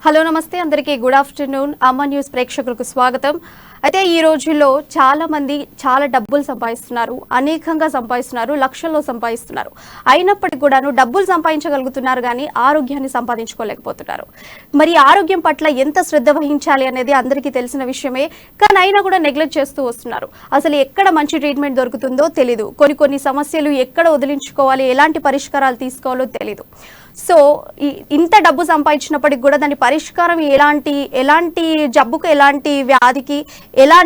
Hello నమస్తే అందరికీ good afternoon. అమ్మ న్యూస్ ప్రేక్షకులకు స్వాగతం. అయితే ఈ రోజుల్లో చాలా మంది చాలా డబ్బులు సంపాదిస్తున్నారు, అనేకంగా సంపాదిస్తున్నారు, లక్షల్లో సంపాదిస్తున్నారు. అయినప్పటికీ కూడాను డబ్బులు సంపాదించగలుగుతున్నారు కానీ ఆరోగ్యాన్ని సంపాదించుకోలేకపోతున్నారు. మరి ఆరోగ్యం పట్ల ఎంత శ్రద్ధ వహించాలి అనేది అందరికీ తెలిసిన విషయమే. కానీ అయినా కూడా నెగ్లెక్ట్ చేస్తూ వస్తున్నారు. అసలు ఎక్కడ మంచి ట్రీట్మెంట్ దొరుకుతుందో తెలీదు. కొన్ని సమస్యలు ఎక్కడ వదిలించుకోవాలి, ఎలాంటి పరిష్కారాలు తీసుకోవాలో తెలీదు. సో ఇంత డబ్బు సంపాదించినప్పటికి కూడా దాని పరిష్కారం ఎలాంటి జబ్బుకు, ఎలాంటి వ్యాధికి ఎలా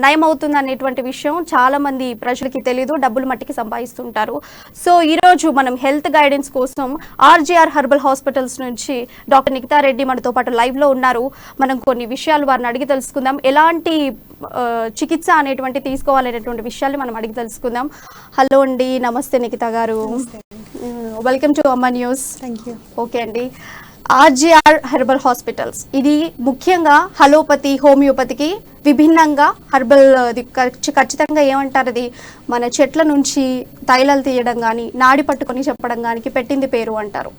నయమవుతుంది అనేటువంటి విషయం చాలా మంది ప్రజలకి తెలీదు. డబ్బులు మట్టికి సంపాదిస్తుంటారు. సో ఈరోజు మనం హెల్త్ గైడెన్స్ కోసం ఆర్జీఆర్ హెర్బల్ హాస్పిటల్స్ నుంచి డాక్టర్ నిఖితా రెడ్డి మనతో పాటు లైవ్లో ఉన్నారు. మనం కొన్ని విషయాలు వారిని అడిగి తెలుసుకుందాం. ఎలాంటి చికిత్స అనేటువంటి తీసుకోవాలనేటువంటి విషయాలు మనం అడిగి తెలుసుకుందాం. హలో అండి, నమస్తే నిఖితా గారు. వెల్కమ్ టు అమ్మ న్యూస్. Thank you. ఓకే అండి, ఆర్జీఆర్ హెర్బల్ హాస్పిటల్స్ ఇది ముఖ్యంగా అలోపతి, హోమియోపతికి విభిన్నంగా హెర్బల్ ఖచ్చితంగా ఏమంటారు, అది మన చెట్ల నుంచి తైలాలు తీయడం కానీ, నాడి పట్టుకొని చెప్పడం కానీ పెట్టింది పేరు అంటారు.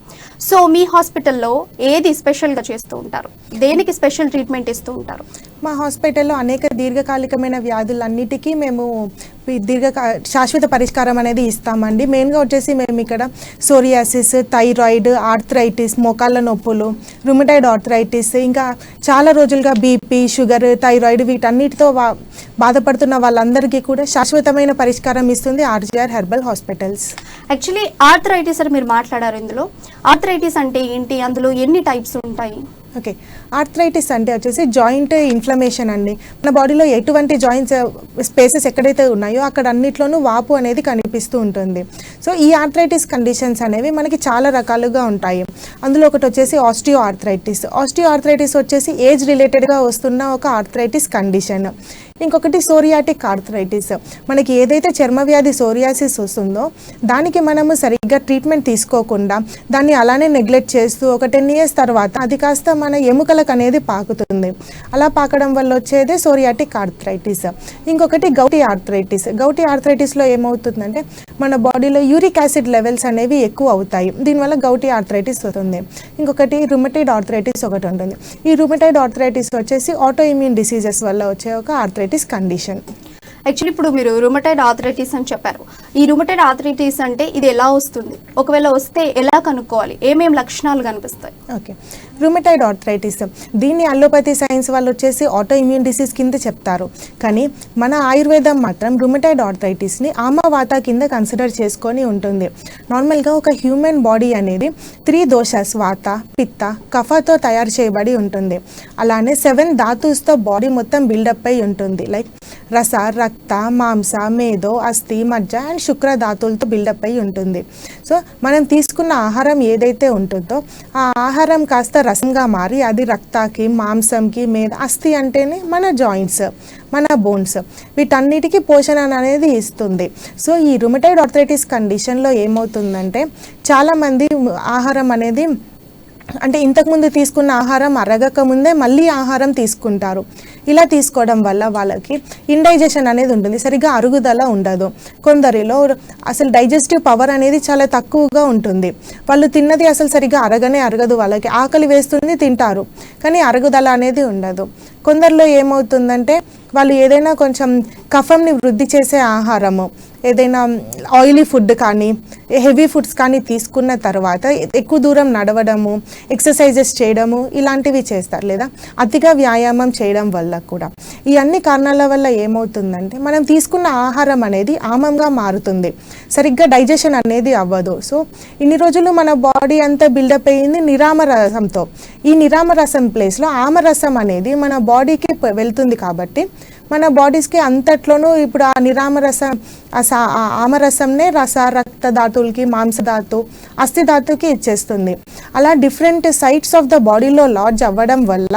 సో మీ హాస్పిటల్లో ఏది స్పెషల్గా చేస్తూ ఉంటారు? దేనికి స్పెషల్ ట్రీట్మెంట్ ఇస్తూ ఉంటారు? మా హాస్పిటల్లో అనేక దీర్ఘకాలికమైన వ్యాధులన్నిటికీ మేము శాశ్వత పరిష్కారం అనేది ఇస్తామండి. మెయిన్గా వచ్చేసి మేము ఇక్కడ సోరియాసిస్, థైరాయిడ్, ఆర్థరైటిస్, మోకాళ్ళ నొప్పులు, రుమటాయిడ్ ఆర్థరైటిస్, ఇంకా చాలా రోజులుగా బీపీ, షుగర్, థైరాయిడ్ వీటన్నిటితో బాధపడుతున్న వాళ్ళందరికీ కూడా శాశ్వతమైన పరిష్కారం ఇస్తుంది RGR herbal hospitals. Actually arthritis అని మీరు మాట్లాడారు. ఇందులో ఆర్థరైటిస్ అంటే ఏంటి, అందులో ఎన్ని టైప్స్ ఉంటాయి? ఓకే, ఆర్థరైటిస్ అంటే వచ్చేసి జాయింట్ ఇన్ఫ్లమేషన్ అండి. మన బాడీలో ఎటువంటి జాయింట్స్ స్పేసెస్ ఎక్కడైతే ఉన్నాయో అక్కడ అన్నిట్లోనూ వాపు అనేది కనిపిస్తూ ఉంటుంది. సో ఈ ఆర్థరైటిస్ కండిషన్స్ అనేవి మనకి చాలా రకాలుగా ఉంటాయి. అందులో ఒకటి వచ్చేసి ఆస్టియో ఆర్థరైటిస్ వచ్చేసి ఏజ్ రిలేటెడ్గా వస్తున్న ఒక ఆర్థరైటిస్ కండిషన్. ఇంకొకటి సోరియాటిక్ ఆర్థరైటిస్, మనకి ఏదైతే చర్మవ్యాధి సోరియాసిస్ వస్తుందో దానికి మనము సరిగ్గా ట్రీట్మెంట్ తీసుకోకుండా దాన్ని అలానే నెగ్లెక్ట్ చేస్తూ ఒక 10 years తర్వాత అది కాస్త మన ఎముకలకు అనేది పాకుతుంది. అలా పాకడం వల్ల వచ్చేదే సోరియాటిక్ ఆర్థరైటిస్. ఇంకొకటి గౌటీ ఆర్థరైటిస్లో ఏమవుతుందంటే మన బాడీలో యూరిక్ యాసిడ్ లెవెల్స్ అనేవి ఎక్కువ అవుతాయి. దీనివల్ల గౌటీ ఆర్థరైటిస్ వస్తుంది. ఇంకొకటి రుమటాయిడ్ ఆర్థరైటిస్ ఒకటి ఉంటుంది. ఈ రుమటాయిడ్ ఆర్థరైటిస్ వచ్చేసి ఆటో ఇమ్యూన్ డిసీజెస్ వల్ల వచ్చే ఒక ఆర్థరైటిస్ కండిషన్. యాక్చువల్లీ ఇప్పుడు మీరు రుమటాయిడ్ ఆర్థరైటిస్ అని చెప్పారు. ఈ రుమటాయిడ్ ఆర్థరైటిస్ అంటే ఇది ఎలా వస్తుంది, ఒకవేళ వస్తే ఎలా కనుక్కోవాలి, ఏమేమి లక్షణాలు కనిపిస్తాయి? ఓకే, రుమటాయిడ్ ఆర్థరైటిస్ దీన్ని అలోపతి సైన్స్ వాళ్ళు వచ్చేసి ఆటో ఇమ్యూన్ డిసీజ్ కింద చెప్తారు. కానీ మన ఆయుర్వేదం మాత్రం రుమటాయిడ్ ఆర్థరైటిస్ని ఆమవాత కింద కన్సిడర్ చేసుకొని ఉంటుంది. నార్మల్గా ఒక హ్యూమన్ బాడీ అనేది 3 దోషాస్ వాత, పిత్త, కఫతో తయారు చేయబడి ఉంటుంది. అలానే 7 ధాతుస్తో బాడీ మొత్తం బిల్డప్ అయి ఉంటుంది. లైక్ రస, రక్త, మాంస, మేధో, అస్థి, మజ్జ అండ్ శుక్ర ధాతువులతో బిల్డప్ అయి ఉంటుంది. సో మనం తీసుకున్న ఆహారం ఏదైతే ఉంటుందో ఆ ఆహారం కాస్త రసంగా మారి అది రక్తాకి, మాంసంకి, మేధ, అస్థి అంటేనే మన జాయింట్స్, మన బోన్స్, వీటన్నిటికీ పోషణ అనేది ఇస్తుంది. సో ఈ రుమటాయిడ్ ఆర్థరైటిస్ కండిషన్లో ఏమవుతుందంటే చాలామంది ఆహారం అనేది అంటే ఇంతకుముందు తీసుకున్న ఆహారం అరగక ముందే మళ్ళీ ఆహారం తీసుకుంటారు. ఇలా తీసుకోవడం వల్ల వాళ్ళకి ఇండైజెషన్ అనేది ఉంటుంది, సరిగ్గా అరుగుదల ఉండదు. కొందరిలో అసలు డైజెస్టివ్ పవర్ అనేది చాలా తక్కువగా ఉంటుంది. వాళ్ళు తిన్నది అసలు సరిగ్గా అరగదు. వాళ్ళకి ఆకలి వేస్తుంది, తింటారు, కానీ అరుగుదల అనేది ఉండదు. కొందరిలో ఏమవుతుందంటే వాళ్ళు ఏదైనా కొంచెం కఫంని వృద్ధి చేసే ఆహారము, ఏదైనా ఆయిలీ ఫుడ్ కానీ హెవీ ఫుడ్స్ కానీ తీసుకున్న తర్వాత ఎక్కువ దూరం నడవడము, ఎక్సర్సైజెస్ చేయడము ఇలాంటివి చేస్తారు. లేదా అతిగా వ్యాయామం చేయడం వల్ల కూడా ఈ అన్ని కారణాల వల్ల ఏమవుతుందంటే మనం తీసుకున్న ఆహారం అనేది ఆమంగా మారుతుంది, సరిగ్గా డైజెషన్ అనేది అవ్వదు. సో ఇన్ని రోజులు మన బాడీ అంతా బిల్డప్ అయ్యింది నిరామరసంతో. ఈ నిరామరసం ప్లేస్లో ఆమరసం అనేది మన బాడీకి వెళ్తుంది. కాబట్టి మన బాడీస్కి అంతట్లోనూ ఇప్పుడు ఆ నిరామరసం, ఆమరసంనే రస, రక్త ధాతువులకి, మాంసధాతు, అస్థి ధాతుకి ఇచ్చేస్తుంది. అలా డిఫరెంట్ సైట్స్ ఆఫ్ ద బాడీలో లాడ్జ్ అవ్వడం వల్ల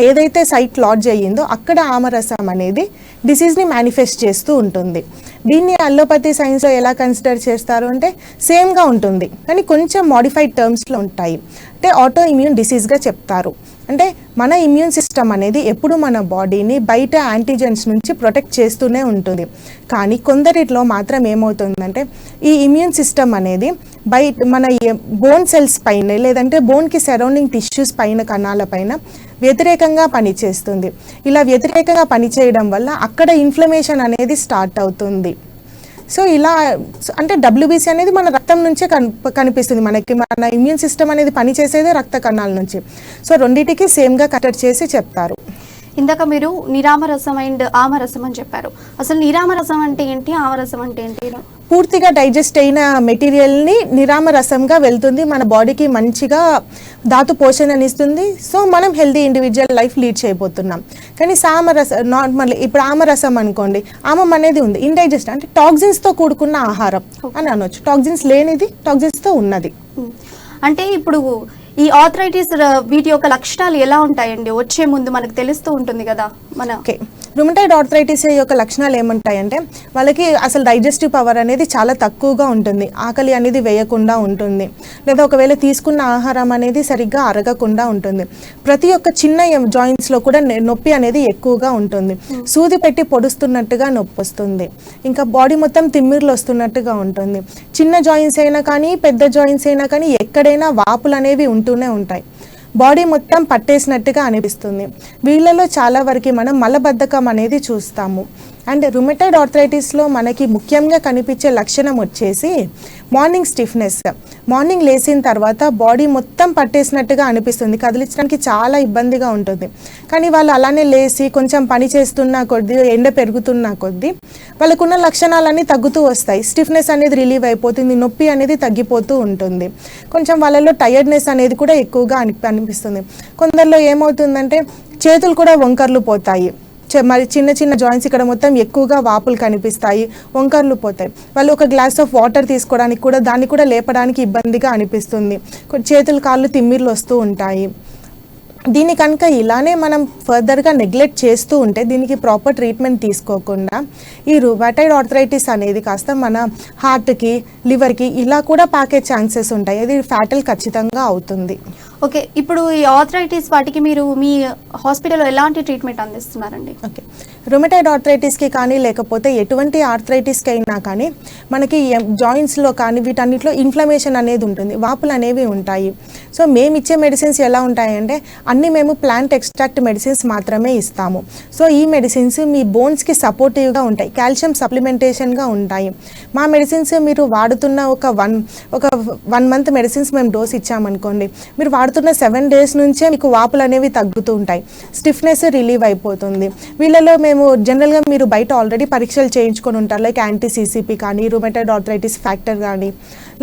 ఏదైతే సైట్ లాడ్జ్ అయ్యిందో అక్కడ ఆమరసం అనేది డిసీజ్ని మేనిఫెస్ట్ చేస్తూ ఉంటుంది. దీన్ని అలోపతి సైన్స్లో ఎలా కన్సిడర్ చేస్తారు అంటే సేమ్గా ఉంటుంది, కానీ కొంచెం మోడిఫైడ్ టర్మ్స్లో ఉంటాయి. అంటే ఆటో ఇమ్యూన్ డిసీజ్గా చెప్తారు. అంటే మన ఇమ్యూన్ సిస్టమ్ అనేది ఎప్పుడు మన బాడీని బయట యాంటీజెన్స్ నుంచి ప్రొటెక్ట్ చేస్తూనే ఉంటుంది. కానీ కొందరిలో మాత్రం ఏమవుతుందంటే ఈ ఇమ్యూన్ సిస్టమ్ అనేది బయట మన బోన్ సెల్స్ పైన లేదంటే బోన్కి సరౌండింగ్ టిష్యూస్ పైన కణాల పైన వ్యతిరేకంగా పనిచేస్తుంది. ఇలా వ్యతిరేకంగా పనిచేయడం వల్ల అక్కడ ఇన్ఫ్లమేషన్ అనేది స్టార్ట్ అవుతుంది. సో ఇలా అంటే WBC అనేది మన రక్తం నుంచే కనిపిస్తుంది. మనకి మన ఇమ్యూన్ సిస్టమ్ అనేది పనిచేసేదే రక్త కణాల నుంచి. సో రెండింటికి సేమ్గా కనెక్ట్ చేసి చెప్తారు. ఇందాక మీరు నిరామరసం అండ్ ఆమరసం అని చెప్పారు. అసలు నిరామరసం అంటే ఏంటి, ఆమరసం అంటే ఏంటి? పూర్తిగా డైజెస్ట్ అయిన మెటీరియల్ని నిరామరసంగా వెళ్తుంది, మన బాడీకి మంచిగా ధాతు పోషణని ఇస్తుంది. సో మనం హెల్దీ ఇండివిజువల్ లైఫ్ లీడ్ చేయబోతున్నాం. కానీ నార్మల్ ఇప్పుడు ఆమరసం అనుకోండి, ఆమం అనేది ఉంది ఇండైజెస్ట్, అంటే టాక్సిన్స్తో కూడుకున్న ఆహారం అని అనొచ్చు. టాక్సిన్స్ లేనిది, టాక్సిన్స్తో ఉన్నది. అంటే ఇప్పుడు ఈ ఆర్థరైటిస్ వీటి యొక్క లక్షణాలు ఎలా ఉంటాయండి? వచ్చే ముందు మనకు తెలుస్తూ ఉంటుంది కదా మన. ఓకే, రుమటాయిడ్ ఆర్థరైటిస్ యొక్క లక్షణాలు ఏముంటాయంటే వాళ్ళకి అసలు డైజెస్టివ్ పవర్ అనేది చాలా తక్కువగా ఉంటుంది, ఆకలి అనేది వేయకుండా ఉంటుంది, లేదా ఒకవేళ తీసుకున్న ఆహారం అనేది సరిగ్గా అరగకుండా ఉంటుంది. ప్రతి ఒక్క చిన్న జాయింట్స్లో కూడా నొప్పి అనేది ఎక్కువగా ఉంటుంది. సూది పెట్టి పొడుస్తున్నట్టుగా నొప్పి వస్తుంది. ఇంకా బాడీ మొత్తం తిమ్మిర్లు వస్తున్నట్టుగా ఉంటుంది. చిన్న జాయింట్స్ అయినా కానీ పెద్ద జాయింట్స్ అయినా కానీ ఎక్కడైనా వాపులు అనేవి ఉంటూనే ఉంటాయి. బాడీ మొత్తం పట్టేసినట్టుగా అనిపిస్తుంది. వీళ్ళలో చాలా వరకు మనం మలబద్ధకం అనేది చూస్తాము. అండ్ రుమటాయిడ్ ఆర్థరైటిస్లో మనకి ముఖ్యంగా కనిపించే లక్షణం వచ్చేసి మార్నింగ్ స్టిఫ్నెస్. మార్నింగ్ లేచిన తర్వాత బాడీ మొత్తం పట్టేసినట్టుగా అనిపిస్తుంది, కదిలించడానికి చాలా ఇబ్బందిగా ఉంటుంది. కానీ వాళ్ళు అలానే లేచి కొంచెం పని చేస్తున్న కొద్దీ, ఎండ పెరుగుతున్న కొద్దీ వాళ్ళకున్న లక్షణాలన్నీ తగ్గుతూ వస్తాయి. స్టిఫ్నెస్ అనేది రిలీవ్ అయిపోతుంది, నొప్పి అనేది తగ్గిపోతూ ఉంటుంది. కొంచెం వాళ్ళలో టైర్డ్నెస్ అనేది కూడా ఎక్కువగా అనిపిస్తుంది. కొందరిలో ఏమవుతుందంటే చేతులు కూడా వంకర్లు పోతాయి. మరి చిన్న చిన్న జాయింట్స్ ఇక్కడ మొత్తం ఎక్కువగా వాపులు కనిపిస్తాయి, వంకర్లు పోతాయి. వాళ్ళు ఒక గ్లాస్ ఆఫ్ వాటర్ తీసుకోవడానికి కూడా దాన్ని కూడా లేపడానికి ఇబ్బందిగా అనిపిస్తుంది. చేతులు కాళ్ళు తిమ్మిర్లు వస్తూ ఉంటాయి. దీన్ని కనుక ఇలానే మనం ఫర్దర్గా నెగ్లెక్ట్ చేస్తూ ఉంటే, దీనికి ప్రాపర్ ట్రీట్మెంట్ తీసుకోకుండా ఈ రుమటాయిడ్ ఆర్థరైటిస్ అనేది కాస్త మన హార్ట్కి, లివర్కి ఇలా కూడా పాకే ఛాన్సెస్ ఉంటాయి. ఇది ఫ్యాటల్ ఖచ్చితంగా అవుతుంది. ఓకే, ఇప్పుడు ఈ ఆర్థరైటిస్ వాటికి మీరు మీ హాస్పిటల్లో ఎలాంటి ట్రీట్మెంట్ అందిస్తున్నారండి? ఓకే, రుమటాయిడ్ ఆర్థరైటిస్కి కానీ లేకపోతే ఎటువంటి ఆర్థరైటిస్కి అయినా కానీ మనకి జాయింట్స్లో కానీ వీటన్నిటిలో ఇన్ఫ్లమేషన్ అనేది ఉంటుంది, వాపులు అనేవి ఉంటాయి. సో మేము ఇచ్చే మెడిసిన్స్ ఎలా ఉంటాయంటే అన్నీ మేము ప్లాంట్ ఎక్స్ట్రాక్ట్ మెడిసిన్స్ మాత్రమే ఇస్తాము. సో ఈ మెడిసిన్స్ మీ బోన్స్కి సపోర్టివ్గా ఉంటాయి, కాల్షియం సప్లిమెంటేషన్గా ఉంటాయి. మా మెడిసిన్స్ మీరు వాడుతున్న ఒక వన్ మంత్ మెడిసిన్స్ మేము డోస్ ఇచ్చామనుకోండి, మీరు వాడుతున్న 7 days నుంచే మీకు వాపులు అనేవి తగ్గుతూ ఉంటాయి, స్టిఫ్నెస్ రిలీవ్ అయిపోతుంది. వీళ్ళలో మేము జనరల్గా మీరు బయట ఆల్రెడీ పరీక్షలు చేయించుకొని ఉంటారు, లైక్ యాంటీ-CCP కానీ, రుమటాయిడ్ ఆర్థరైటిస్ ఫ్యాక్టర్ కానీ,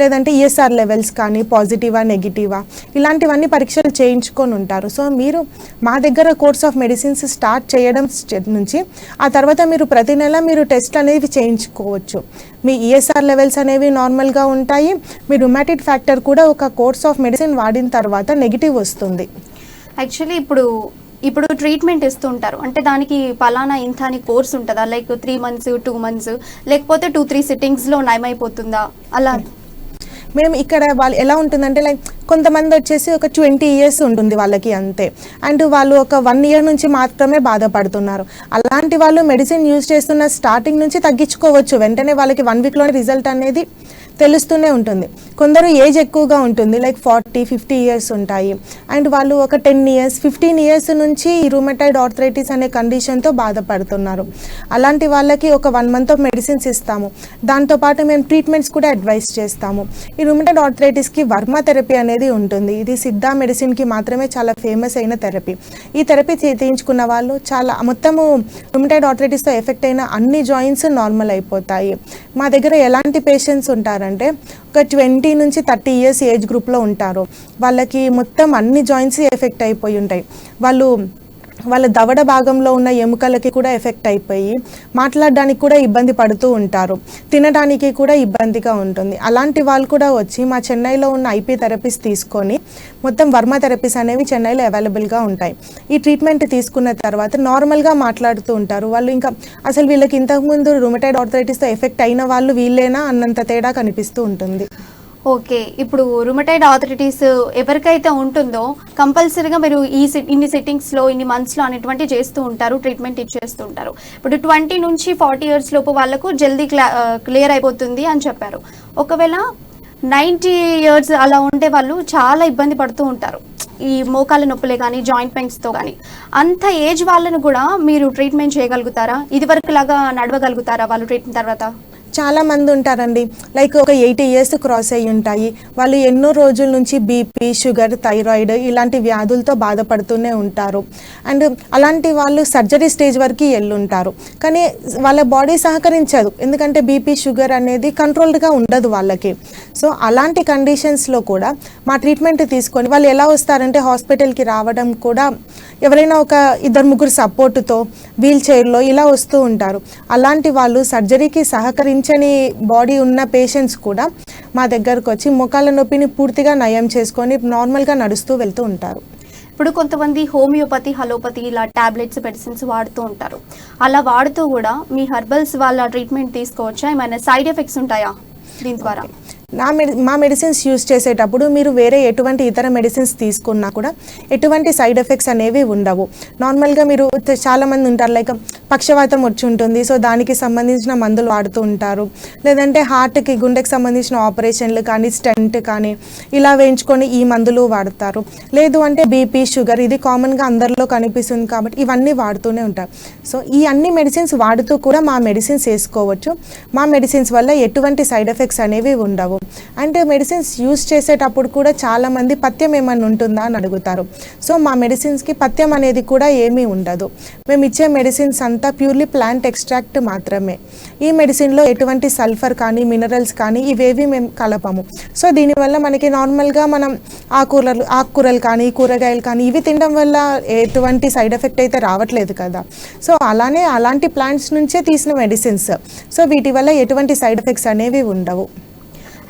లేదంటే ESR లెవెల్స్ కానీ పాజిటివా నెగిటివా ఇలాంటివన్నీ పరీక్షలు చేయించుకొని ఉంటారు. సో మీరు మా దగ్గర కోర్స్ ఆఫ్ మెడిసిన్స్ స్టార్ట్ చేయడం నుంచి ఆ తర్వాత మీరు ప్రతి నెల మీరు టెస్ట్ అనేవి చేయించుకోవచ్చు. మీ ESR లెవెల్స్ అనేవి నార్మల్గా ఉంటాయి. మీ రుమాటిడ్ ఫ్యాక్టర్ కూడా ఒక కోర్స్ ఆఫ్ మెడిసిన్ వాడిన తర్వాత నెగిటివ్ వస్తుంది. యాక్చువల్లీ ఇప్పుడు ట్రీట్మెంట్ ఇస్తూ ఉంటారు, అంటే దానికి పలానా ఇంత అని కోర్స్ ఉంటుందా? లైక్ 3 months 2 months లేకపోతే 2-3 sittings-లో నయమైపోతుందా? అలా మేము ఇక్కడ వాళ్ళు ఎలా ఉంటుందంటే లైక్ కొంతమంది వచ్చేసి ఒక 20 years ఉంటుంది వాళ్ళకి అంతే, అండ్ వాళ్ళు ఒక 1 year నుంచి మాత్రమే బాధపడుతున్నారు. అలాంటి వాళ్ళు మెడిసిన్ యూజ్ చేస్తున్న స్టార్టింగ్ నుంచి తగ్గించుకోవచ్చు, వెంటనే వాళ్ళకి 1 weekలోనే రిజల్ట్ అనేది తెలుస్తూనే ఉంటుంది. కొందరు ఏజ్ ఎక్కువగా ఉంటుంది, లైక్ 40-50 years ఉంటాయి, అండ్ వాళ్ళు ఒక 10 years 15 years నుంచి ఈ రుమటాయిడ్ ఆర్థరైటిస్ అనే కండిషన్తో బాధపడుతున్నారు. అలాంటి వాళ్ళకి ఒక 1 month ఆఫ్ మెడిసిన్స్ ఇస్తాము. దాంతోపాటు మేము ట్రీట్మెంట్స్ కూడా అడ్వైస్ చేస్తాము. ఈ రుమటాయిడ్ ఆర్థరైటిస్కి వర్మ థెరపీ అనేది ఉంటుంది. ఇది సిద్ధా మెడిసిన్కి మాత్రమే చాలా ఫేమస్ అయిన థెరపీ. ఈ థెరపీ చేయించుకున్న వాళ్ళు చాలా మొత్తము రుమటాయిడ్ ఆర్థరైటిస్తో ఎఫెక్ట్ అయిన అన్ని జాయింట్స్ నార్మల్ అయిపోతాయి. మా దగ్గర ఎలాంటి పేషెంట్స్ ఉంటారంటే ఒక 20 నుంచి 30 years ఏజ్ గ్రూప్లో ఉంటారు. వాళ్ళకి మొత్తం అన్ని జాయింట్స్ ఎఫెక్ట్ అయిపోయి ఉంటాయి. వాళ్ళ దవడ భాగంలో ఉన్న ఎముకలకి కూడా ఎఫెక్ట్ అయిపోయి మాట్లాడడానికి కూడా ఇబ్బంది పడుతూ ఉంటారు, తినడానికి కూడా ఇబ్బందిగా ఉంటుంది. అలాంటి వాళ్ళు కూడా వచ్చి మా చెన్నైలో ఉన్న IP థెరపీస్ తీసుకొని మొత్తం వర్మ థెరపీస్ అనేవి చెన్నైలో అవైలబుల్గా ఉంటాయి. ఈ ట్రీట్మెంట్ తీసుకున్న తర్వాత నార్మల్గా మాట్లాడుతూ ఉంటారు. వాళ్ళు ఇంకా అసలు వీళ్ళకి ఇంతకుముందు రుమటాయిడ్ ఆర్థరైటిస్తో ఎఫెక్ట్ అయిన వాళ్ళు వీళ్ళేనా అన్నంత తేడా కనిపిస్తూ ఉంటుంది. ఓకే, ఇప్పుడు రుమటైడ్ ఆర్థరైటిస్ ఎవరికైతే ఉంటుందో కంపల్సరీగా మీరు ఇన్ని సిట్టింగ్స్లో ఇన్ని మంత్స్లో అనేటువంటి చేస్తూ ఉంటారు, ట్రీట్మెంట్ ఇచ్చేస్తూ ఉంటారు. ఇప్పుడు 20 నుంచి 40 ఇయర్స్ లోపు వాళ్ళకు జల్దీ క్లియర్ అయిపోతుంది అని చెప్పారు. ఒకవేళ 90 ఇయర్స్ అలా ఉండే వాళ్ళు చాలా ఇబ్బంది పడుతూ ఉంటారు, ఈ మోకాల నొప్పులే కానీ జాయింట్ పెయిన్స్తో కానీ. అంత ఏజ్ వాళ్ళను కూడా మీరు ట్రీట్మెంట్ చేయగలుగుతారా? ఇది వరకు లాగా నడవగలుగుతారా వాళ్ళు ట్రీట్మెంట్ తర్వాత? చాలా మంది ఉంటారండి, లైక్ ఒక 80 ఇయర్స్ క్రాస్ అయ్యి ఉంటాయి. వాళ్ళు ఎన్నో రోజుల నుంచి బీపీ, షుగర్, థైరాయిడ్ ఇలాంటి వ్యాధులతో బాధపడుతూనే ఉంటారు. అండ్ అలాంటి వాళ్ళు సర్జరీ స్టేజ్ వరకు వెళ్ళుంటారు, కానీ వాళ్ళ బాడీ సహకరించదు, ఎందుకంటే బీపీ, షుగర్ అనేది కంట్రోల్డ్గా ఉండదు వాళ్ళకి. సో అలాంటి కండిషన్స్లో కూడా మా ట్రీట్మెంట్ తీసుకొని వాళ్ళు ఎలా వస్తారంటే హాస్పిటల్కి రావడం కూడా ఎవరైనా ఒక 2-3 సపోర్టుతో వీల్ చైర్లో ఇలా వస్తూ ఉంటారు. అలాంటి వాళ్ళు సర్జరీకి సహకరించని బాడీ ఉన్న పేషెంట్స్ కూడా మా దగ్గరకు వచ్చి మోకాళ్ళ నొప్పిని పూర్తిగా నయం చేసుకొని నార్మల్గా నడుస్తూ వెళ్తూ ఉంటారు. ఇప్పుడు కొంతమంది హోమియోపతి, హలోపతి ఇలా టాబ్లెట్స్, మెడిసిన్స్ వాడుతూ ఉంటారు. అలా వాడుతూ కూడా మీ హెర్బల్స్ వాళ్ళ ట్రీట్మెంట్ తీసుకోవచ్చా? ఏమైనా సైడ్ ఎఫెక్ట్స్ ఉంటాయా దీని ద్వారా? మా మెడిసిన్స్ యూస్ చేసేటప్పుడు మీరు వేరే ఎటువంటి ఇతర మెడిసిన్స్ తీసుకున్నా కూడా ఎటువంటి సైడ్ ఎఫెక్ట్స్ అనేవి ఉండవు. నార్మల్గా మీరు చాలామంది ఉంటారు, లైక్ పక్షవాతం వచ్చి ఉంటుంది, సో దానికి సంబంధించిన మందులు వాడుతూ ఉంటారు. లేదంటే హార్ట్కి, గుండెకి సంబంధించిన ఆపరేషన్లు కానీ, స్టెంట్ కానీ ఇలా వేయించుకొని ఈ మందులు వాడతారు. లేదు అంటే బీపీ, షుగర్ ఇది కామన్గా అందరిలో కనిపిస్తుంది కాబట్టి ఇవన్నీ వాడుతూనే ఉంటారు. సో ఈ అన్ని మెడిసిన్స్ వాడుతూ కూడా మా మెడిసిన్స్ వేసుకోవచ్చు. మా మెడిసిన్స్ వల్ల ఎటువంటి సైడ్ ఎఫెక్ట్స్ అనేవి ఉండవు. అంటే మెడిసిన్స్ యూస్ చేసేటప్పుడు కూడా చాలామంది పథ్యం ఏమన్నా ఉంటుందా అని అడుగుతారు. సో మా మెడిసిన్స్కి పథ్యం అనేది కూడా ఏమీ ఉండదు. మేము ఇచ్చే మెడిసిన్స్ అంతా ప్యూర్లీ ప్లాంట్ ఎక్స్ట్రాక్ట్ మాత్రమే. ఈ మెడిసిన్లో ఎటువంటి సల్ఫర్ కానీ, మినరల్స్ కానీ ఇవేవి మేము కలపము. సో దీనివల్ల మనకి నార్మల్గా మనం ఆకుకూరలు కానీ, కూరగాయలు కానీ ఇవి తినడం వల్ల ఎటువంటి సైడ్ ఎఫెక్ట్ అయితే రావట్లేదు కదా. సో అలాంటి ప్లాంట్స్ నుంచే తీసిన మెడిసిన్స్. సో వీటి వల్ల ఎటువంటి సైడ్ ఎఫెక్ట్స్ అనేవి ఉండవు.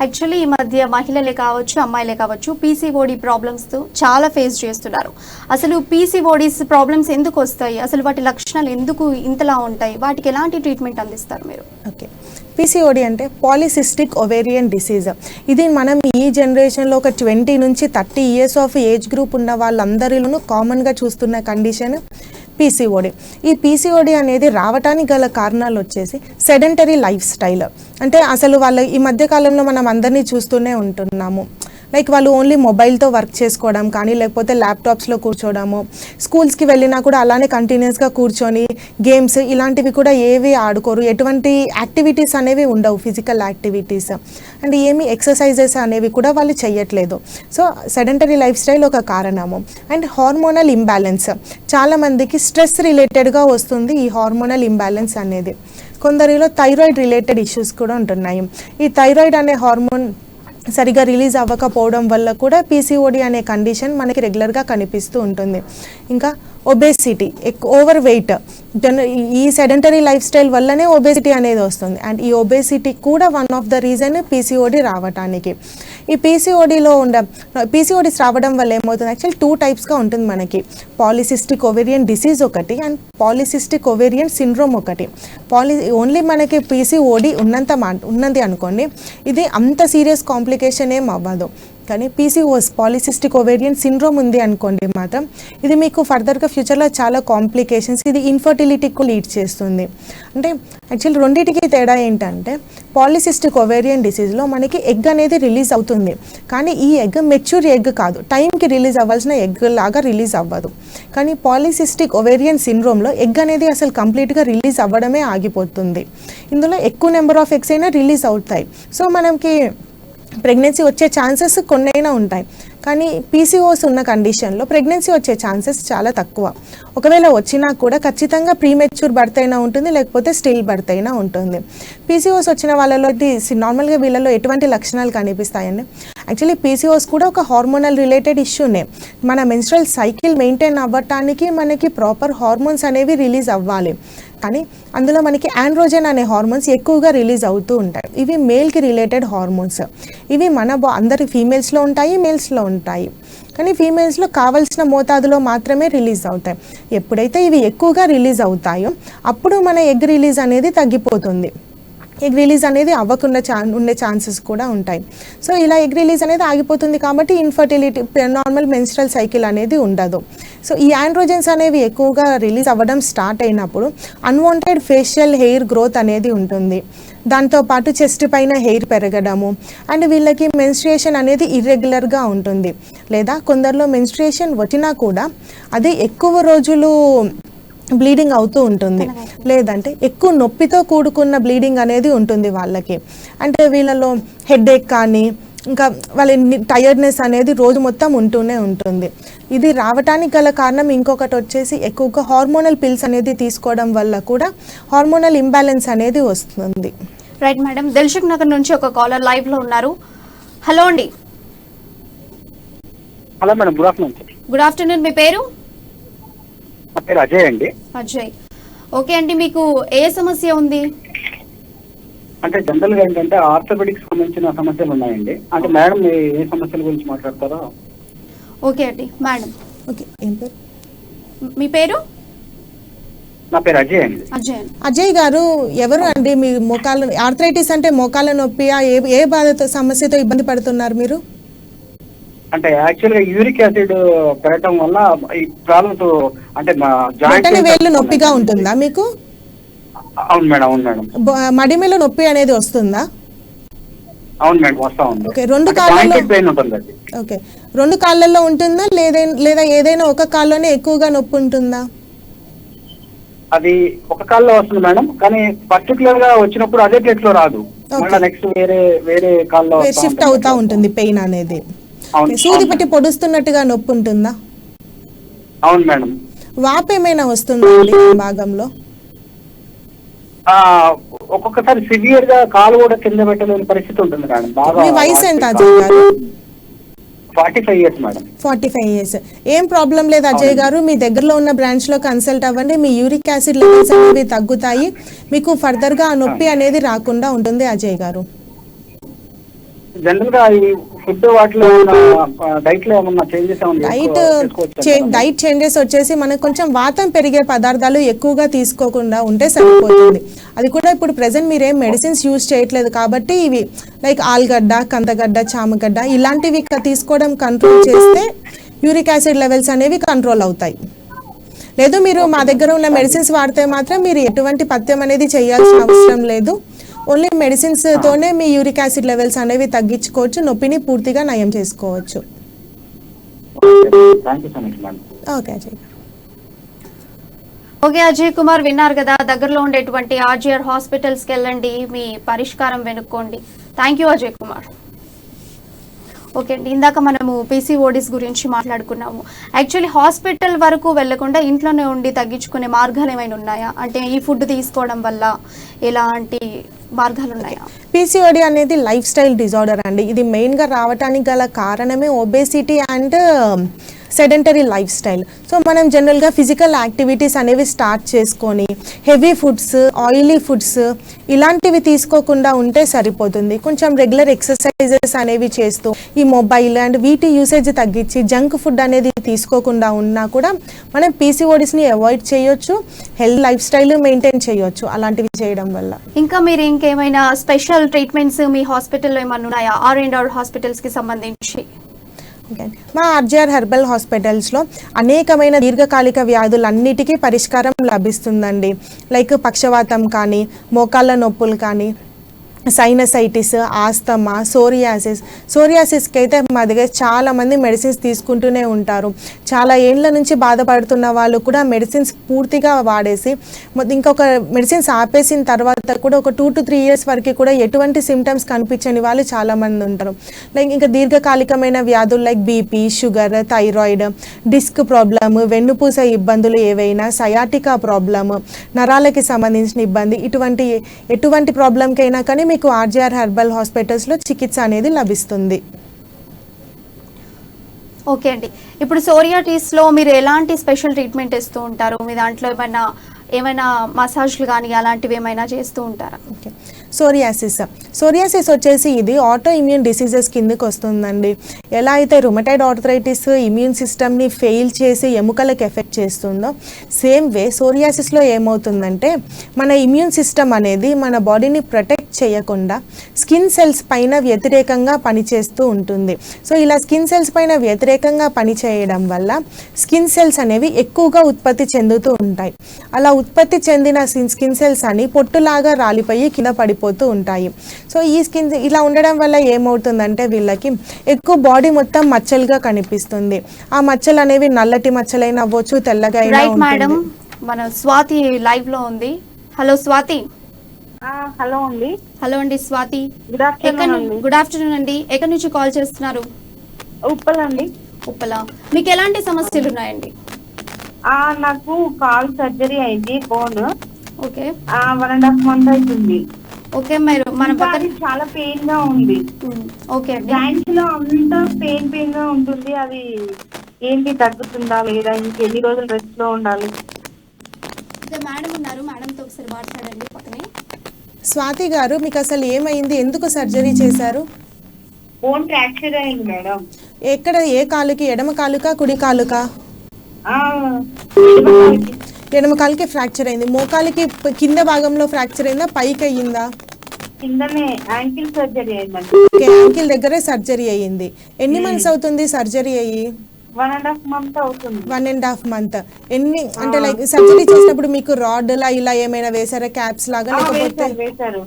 యాక్చువల్లీ ఈ మధ్య మహిళలే కావచ్చు, అమ్మాయిలే కావచ్చు, పీసీఓడి ప్రాబ్లమ్స్తో చాలా ఫేస్ చేస్తున్నారు. అసలు పీసీఓడిస్ ప్రాబ్లమ్స్ ఎందుకు వస్తాయి? అసలు వాటి లక్షణాలు ఎందుకు ఇంతలా ఉంటాయి? వాటికి ఎలాంటి ట్రీట్మెంట్ అందిస్తారు మీరు? ఓకే, పీసీఓడి అంటే పాలిసిస్టిక్ ఒవేరియన్ డిసీజ్. ఇది మనం ఈ జనరేషన్లో ఒక 20 నుంచి 30 ఇయర్స్ ఆఫ్ ఏజ్ గ్రూప్ ఉన్న వాళ్ళందరిలోనూ కామన్గా చూస్తున్న కండిషన్ పీసీఓడి. ఈ పీసీఓడి అనేది రావటానికి గల కారణాలు వచ్చేసి సెడెంటరీ లైఫ్ స్టైల్. అంటే అసలు వాళ్ళ ఈ మధ్యకాలంలో మనం అందరినీ చూస్తూనే ఉంటున్నాము, లైక్ వాళ్ళు ఓన్లీ మొబైల్తో వర్క్ చేసుకోవడం కానీ, లేకపోతే ల్యాప్టాప్స్లో కూర్చోవడము, స్కూల్స్కి వెళ్ళినా కూడా అలానే కంటిన్యూస్గా కూర్చొని గేమ్స్ ఇలాంటివి కూడా ఏవి ఆడుకోరు. ఎటువంటి యాక్టివిటీస్ అనేవి ఉండవు, ఫిజికల్ యాక్టివిటీస్ అండ్ ఏమి ఎక్సర్సైజెస్ అనేవి కూడా వాళ్ళు చేయట్లేదు. సో సెడెంటరీ లైఫ్ స్టైల్ ఒక కారణము. అండ్ హార్మోనల్ ఇంబ్యాలెన్స్, చాలామందికి స్ట్రెస్ రిలేటెడ్గా వస్తుంది ఈ హార్మోనల్ ఇంబ్యాలెన్స్ అనేది. కొందరిలో థైరాయిడ్ రిలేటెడ్ ఇష్యూస్ కూడా ఉంటున్నాయి. ఈ థైరాయిడ్ అనే హార్మోన్ సరిగా రిలీజ్ అవ్వకపోవడం వల్ల కూడా పీసీఓడి అనే కండిషన్ మనకి రెగ్యులర్గా కనిపిస్తూ ఉంటుంది. ఇంకా ఒబేసిటీ, ఓవర్ వెయిట్, ఈ సెడెంటరీ లైఫ్ స్టైల్ వల్లనే ఒబేసిటీ అనేది వస్తుంది. అండ్ ఈ ఒబేసిటీ కూడా one of the reason PCOD రావడానికి. ఈ పీసీఓడిస్ రావడం వల్ల ఏమవుతుంది, యాక్చువల్ 2 టైప్స్గా ఉంటుంది మనకి. పాలిసిస్టిక్ ఒవేరియన్ డిసీజ్ ఒకటి అండ్ పాలిసిస్టిక్ ఒవేరియన్ సిండ్రోమ్ ఒకటి. ఓన్లీ మనకి పీసీఓడి ఉన్నది అనుకోండి, ఇది అంత సీరియస్ కాంప్లికేషన్ ఏం అవ్వదు. కానీ పీసీఓఎస్, పాలిసిస్టిక్ ఒవేరియన్ సిండ్రోమ్ ఉంది అనుకోండి మాత్రం ఇది మీకు ఫర్దర్గా ఫ్యూచర్లో చాలా కాంప్లికేషన్స్, ఇది ఇన్ఫర్టిలిటీకి లీడ్ చేస్తుంది. అంటే యాక్చువల్లీ రెండింటికి తేడా ఏంటంటే పాలిసిస్టిక్ ఒవేరియన్ డిసీజ్లో మనకి ఎగ్ అనేది రిలీజ్ అవుతుంది, కానీ ఈ ఎగ్ మెచ్యూర్ ఎగ్ కాదు, టైంకి రిలీజ్ అవ్వాల్సిన ఎగ్ లాగా రిలీజ్ అవ్వదు. కానీ పాలిసిస్టిక్ ఒవేరియన్ సిండ్రోమ్లో ఎగ్ అనేది అసలు కంప్లీట్గా రిలీజ్ అవ్వడమే ఆగిపోతుంది. ఇందులో ఎక్కువ నెంబర్ ఆఫ్ ఎగ్స్ అయినా రిలీజ్ అవుతాయి. సో మనకి ప్రెగ్నెన్సీ వచ్చే ఛాన్సెస్ కొన్నైనా ఉంటాయి, కానీ పీసీఓఎస్ ఉన్న కండిషన్లో ప్రెగ్నెన్సీ వచ్చే ఛాన్సెస్ చాలా తక్కువ. ఒకవేళ వచ్చినా కూడా ఖచ్చితంగా ప్రీమెచ్యూర్ బర్త్ అయినా ఉంటుంది, లేకపోతే స్టిల్ బర్త్ అయినా ఉంటుంది. పీసీఓఎస్ వచ్చిన వాళ్ళలో నార్మల్గా వీళ్ళలో ఎటువంటి లక్షణాలు కనిపిస్తాయండి? యాక్చువల్లీ పీసీఓఎస్ కూడా ఒక హార్మోనల్ రిలేటెడ్ ఇష్యూనే. మన మెన్స్ట్రల్ సైకిల్ మెయింటైన్ అవ్వటానికి మనకి ప్రాపర్ హార్మోన్స్ అనేవి రిలీజ్ అవ్వాలి, కానీ అందులో మనకి ఆండ్రోజన్ అనే హార్మోన్స్ ఎక్కువగా రిలీజ్ అవుతూ ఉంటాయి. ఇవి మేల్కి రిలేటెడ్ హార్మోన్స్. ఇవి అందరి ఫీమేల్స్లో ఉంటాయి, మేల్స్లో ఉంటాయి, కానీ ఫీమేల్స్లో కావాల్సిన మోతాదులో మాత్రమే రిలీజ్ అవుతాయి. ఎప్పుడైతే ఇవి ఎక్కువగా రిలీజ్ అవుతాయో అప్పుడు మన ఎగ్ రిలీజ్ అనేది తగ్గిపోతుంది. ఎగ్ రిలీజ్ అనేది అవ్వకుండా ఉండే ఛాన్సెస్ కూడా ఉంటాయి. సో ఇలా ఎగ్ రిలీజ్ అనేది ఆగిపోతుంది కాబట్టి ఇన్ఫర్టిలిటీ, నార్మల్ మెన్స్ట్రల్ సైకిల్ అనేది ఉండదు. సో ఈ ఆండ్రోజన్స్ అనేవి ఎక్కువగా రిలీజ్ అవ్వడం స్టార్ట్ అయినప్పుడు అన్వాంటెడ్ ఫేషియల్ హెయిర్ గ్రోత్ అనేది ఉంటుంది. దాంతోపాటు చెస్ట్ పైన హెయిర్ పెరగడము అండ్ వీళ్ళకి మెన్స్ట్రుయేషన్ అనేది ఇర్రెగ్యులర్గా ఉంటుంది. లేదా కొందరిలో మెన్స్ట్రుయేషన్ వచ్చినా కూడా అది ఎక్కువ రోజులు బ్లీడింగ్ అవుతూ ఉంటుంది, లేదంటే ఎక్కువ నొప్పితో కూడుకున్న బ్లీడింగ్ అనేది ఉంటుంది వాళ్ళకి. అంటే వీళ్ళలో హెడేక్ కానీ ఇంకా వాళ్ళ టైర్డ్నెస్ అనేది రోజు మొత్తం ఉంటూనే ఉంటుంది. ఇది రావడానికి గల కారణం ఇంకొకటి వచ్చేసి ఎక్కువగా హార్మోనల్ పిల్స్ అనేది తీసుకోవడం వల్ల కూడా హార్మోనల్ ఇంబ్యాలెన్స్ అనేది వస్తుంది. రైట్ మేడం, దిల్సుఖ్ నగర్ నుంచి ఒక కాలర్ లైవ్ లో ఉన్నారు. హలో అండి. Hello madam, good afternoon. Good afternoon. మీ పేరు? నా పేరు అజయ్ అండి. అజయ్, ఓకే అండి. మీకు ఏ సమస్య ఉంది? అంటే జనరల్ గా ఏంటంటే ఆర్థోపెడిక్స్ సంబంధించిన సమస్యలు ఉన్నాయండి. అంటే మేడం ఏ సమస్యల గురించి మాట్లాడతారో? ఓకే అండి మేడం. ఓకే, ఏం పేరు? మీ పేరు? నా పేరు అజయ్ అండి. అజయ్. అజయ్ గారు ఎవరు అండి? మీ మోకాళ్ళ ఆర్థరైటిస్ అంటే మోకాళ్ళ నొప్పియా? ఏ బాధతో సమస్యతో ఇబ్బంది పడుతున్నారు మీరు? అంటే యాక్చువల్ గా యూరిక్ యాసిడ్ పెరగడం వల్ల ఈ ప్రాబ్లమ్స్, అంటే మా బొటన వేళ్ళు నొప్పిగా ఉంటుందా మీకు? అవును మేడం, అవును మేడం. మడిమెలో నొప్పి అనేది వస్తుందా? అవును మేడం, వస్తా ఉంది. ఓకే, రెండు కాళ్ళలో పెయిన్ ఉంటుంది అది. ఓకే, రెండు కాళ్ళల్లో ఉంటుందా లేదా ఏదైనా ఒక కాల్లోనే ఎక్కువగా నొప్పి ఉంటుందా? అది ఒక కాల్లో వస్తుంది మేడం, కానీ పర్టికులర్ గా వచ్చినప్పుడు అదే ప్లేస్ లో రాదు. మళ్ళీ నెక్స్ట్ వేరే కాల్లో షిఫ్ట్ అవుతా ఉంటుంది పెయిన్ అనేది. సూది పెట్టి పొడుస్తున్నట్టుగా నొప్పి ఉంటుందా? అవును మేడం. వాపు ఏమైనా వస్తుందా భాగంలో? ఒక్కొక్కసారి సివియర్ గా కాలు కూడా కింద పెట్టలేని పరిస్థితి ఉంటుంది మేడం. బాగా. మీ వయసు ఎంత అజయ్ గారు? 45 years మేడం. 45 years. ఏం ప్రాబ్లం లేదు అజయ్ గారు, మీ దగ్గరలో ఉన్న బ్రాంచ్ లో కన్సల్ట్ అవ్వండి. మీ యూరిక్ యాసిడ్ లెవెల్స్ అనేవి తగ్గుతాయి, మీకు ఫర్దర్ గా ఆ నొప్పి అనేది రాకుండా ఉంటుంది అజయ్ గారు. జనరల్ గా ఈ ఫుడ్ వాటిలో డైట్ లో ఏమన్నా చేంజెస్ డైట్ చేంజెస్ వచ్చేసి మనకు కొంచెం వాతం పెరిగే పదార్థాలు ఎక్కువగా తీసుకోకుండా ఉంటే సరిపోతుంది. అది కూడా ఇప్పుడు ప్రెసెంట్ మీరేం మెడిసిన్స్ యూజ్ చేయట్లేదు కాబట్టి ఇవి లైక్ ఆలుగడ్డ, కందగడ్డ, చామగడ్డ ఇలాంటివి తీసుకోవడం కంట్రోల్ చేస్తే యూరిక్ యాసిడ్ లెవెల్స్ అనేవి కంట్రోల్ అవుతాయి. లేదు మీరు మా దగ్గర ఉన్న మెడిసిన్స్ వాడితే మాత్రం మీరు ఎటువంటి పథ్యం అనేది చేయాల్సిన అవసరం లేదు. ఓన్లీ మెడిసిన్స్ తోనే మీ యూరిక్ యాసిడ్ లెవెల్స్ అనేవి తగ్గించుకోవచ్చు, నొప్పిని పూర్తిగా నయం చేసుకోవచ్చు. ఓకే అజయ్. ఓకే అజయ్ కుమార్, విన్నారు కదా. దగ్గరలో ఉండేటువంటి ఆర్జీఆర్ హాస్పిటల్స్కి వెళ్ళండి, మీ పరిష్కారం వెనుక్కోండి. Thank you Ajay Kumar. Okay అండి, ఇందాక మనము పీసీఓడిస్ గురించి మాట్లాడుకున్నాము. యాక్చువల్లీ హాస్పిటల్ వరకు వెళ్లకుండా ఇంట్లోనే ఉండి తగ్గించుకునే మార్గాలు ఏమైనా ఉన్నాయా? అంటే ఈ ఫుడ్ తీసుకోవడం వల్ల ఎలాంటి మార్గాలు ఉన్నాయా? పీసీఓడి అనేది లైఫ్ స్టైల్ డిజార్డర్ అండి. ఇది మెయిన్గా రావడానికి గల కారణమే obesity and sedentary life style. So మనం జనరల్గా ఫిజికల్ యాక్టివిటీస్ అనేవి స్టార్ట్ చేసుకొని హెవీ ఫుడ్స్, ఆయిలీ ఫుడ్స్ ఇలాంటివి తీసుకోకుండా ఉంటే సరిపోతుంది. కొంచెం రెగ్యులర్ ఎక్సర్సైజెస్ అనేవి చేస్తూ ఈ మొబైల్ అండ్ వీటి యూసేజ్ తగ్గించి జంక్ ఫుడ్ అనేది తీసుకోకుండా ఉన్నా కూడా మనం పీసీఓడిస్ని అవాయిడ్ చేయొచ్చు, హెల్త్ లైఫ్ స్టైల్ మెయింటైన్ చేయొచ్చు అలాంటివి చేయడం వల్ల. ఇంకా మీరు ఇంకేమైనా స్పెషల్ ట్రీట్మెంట్స్ మీ హాస్పిటల్లో ఏమైనా ఉన్నాయా R&R హాస్పిటల్స్కి సంబంధించి? మా ఆర్జీఆర్ హెర్బల్ హాస్పిటల్స్లో అనేకమైన దీర్ఘకాలిక వ్యాధులన్నిటికీ పరిష్కారం లభిస్తుందండి. లైక్ పక్షవాతం కానీ, మోకాళ్ళ నొప్పులు కానీ, సైనసైటిస్, ఆస్తమా, సోరియాసిస్కి అయితే మా దగ్గర చాలామంది మెడిసిన్స్ తీసుకుంటూనే ఉంటారు. చాలా ఏండ్ల నుంచి బాధపడుతున్న వాళ్ళు కూడా మెడిసిన్స్ పూర్తిగా వాడేసి ఇంకొక మెడిసిన్స్ ఆపేసిన తర్వాత కూడా ఒక 2 to 3 years వరకు కూడా ఎటువంటి సిమ్టమ్స్ కనిపించని వాళ్ళు చాలామంది ఉంటారు. లైక్ ఇంకా దీర్ఘకాలికమైన వ్యాధులు like BP, sugar, thyroid, disc problem, వెన్నుపూస ఇబ్బందులు ఏవైనా, సయాటికా ప్రాబ్లమ్, నరాలకి సంబంధించిన ఇబ్బంది, ఎటువంటి ప్రాబ్లంకైనా కానీ మీకు ఆర్జీఆర్ హెర్బల్ హాస్పిటల్స్లో చికిత్స అనేది లభిస్తుంది. ఓకే అండి, ఇప్పుడు సోరియాటిస్లో మీరు ఎలాంటి స్పెషల్ ట్రీట్మెంట్ ఇస్తూ ఉంటారు? మీ దాంట్లో ఏమైనా మసాజ్లు కానీ అలాంటివి ఏమైనా చేస్తూ ఉంటారా? ఓకే, సోరియాసిస్ వచ్చేసి ఇది ఆటో ఇమ్యూన్ డిసీజెస్ కిందకి వస్తుందండి. ఎలా అయితే రుమటైడ్ ఆర్థరైటిస్ ఇమ్యూన్ సిస్టమ్ని ఫెయిల్ చేసి ఎముకలకు ఎఫెక్ట్ చేస్తుందో సేమ్ వే సోరియాసిస్లో ఏమవుతుందంటే మన ఇమ్యూన్ సిస్టమ్ అనేది మన బాడీని ప్రొటెక్ట్ చేయకుండా స్కిన్ సెల్స్ పైన వ్యతిరేకంగా పనిచేస్తూ ఉంటుంది. సో ఇలా స్కిన్ సెల్స్ పైన వ్యతిరేకంగా పనిచేయడం వల్ల స్కిన్ సెల్స్ అనేవి ఎక్కువగా ఉత్పత్తి చెందుతూ ఉంటాయి. అలా ఉత్పత్తి చెందిన స్కిన్ సెల్స్ అని పొట్టులాగా రాలిపోయి కింద పడిపోతూ ఉంటాయి. సో ఈ స్కిన్ ఇలా ఉండడం వల్ల ఏమవుతుందంటే వీళ్ళకి ఎక్కువ బాడీ మొత్తం మచ్చలుగా కనిపిస్తుంది. ఆ మచ్చలు అనేవి నల్లటి మచ్చలైన అవ్వచ్చు, తెల్లగా అయినా రైట్ మేడం, ఉంటుంది. మన స్వాతి లైవ్ లో ఉంది. హలో స్వాతి. హలో అండి. హలో అండి స్వాతి. గుడ్ ఆఫ్టర్నూన్ అండి. ఎక్కడి నుంచి కాల్ చేస్తున్నారు? ఉప్పల్ అండి. ఉప్పల. మీకు ఎలాంటి సమస్యలు ఉన్నాయండి? నాకు కాల్ సర్జరీ అయింది, బోన్. ఓకే. 1.5 month అవుతుంది. ఓకే, మీరు మన పక్కన చాలా పెయిన్ గా ఉంది. ఓకే అండి. జాయింట్స్ లో అంతా పెయిన్ గా ఉంటుంది. అది ఏంటి, తగ్గుతుందా లేదా, ఇంకెన్ని రోజులు రెస్ట్ లో ఉండాలి? మేడం ఉన్నారు, మేడంతో ఒకసారి మాట్లాడండి పక్కనే. స్వాతి గారు, మీకు అసలు ఏమైంది? ఎందుకు సర్జరీ చేశారు? బోన్ ఫ్రాక్చర్ అయింది మేడం. ఎక్కడ, ఏ కాలుకి? ఎడమ కాలుకా కుడి కాలుకా? ఎడమ కాలుకి ఫ్రాక్చర్ అయింది. మోకాలికి కింద భాగంలో ఫ్రాక్చర్ అయిందా, పైకి అయ్యిందా? కిందనే యాంకిల్ సర్జరీ అయిందండి. ఓకే, యాంకిల్ దగ్గరే సర్జరీ అయ్యింది. ఎన్ని మంత్స్ అవుతుంది సర్జరీ అయ్యి? 1.5 month అవుతుంది. 1.5 month. ఎన్ని అంటే లైక్ సర్జరీ చేసినప్పుడు మీకు రాడ్ ఇలా ఏమైనా వేసారా, క్యాప్స్ లాగా? లేకపోతే వేశారు.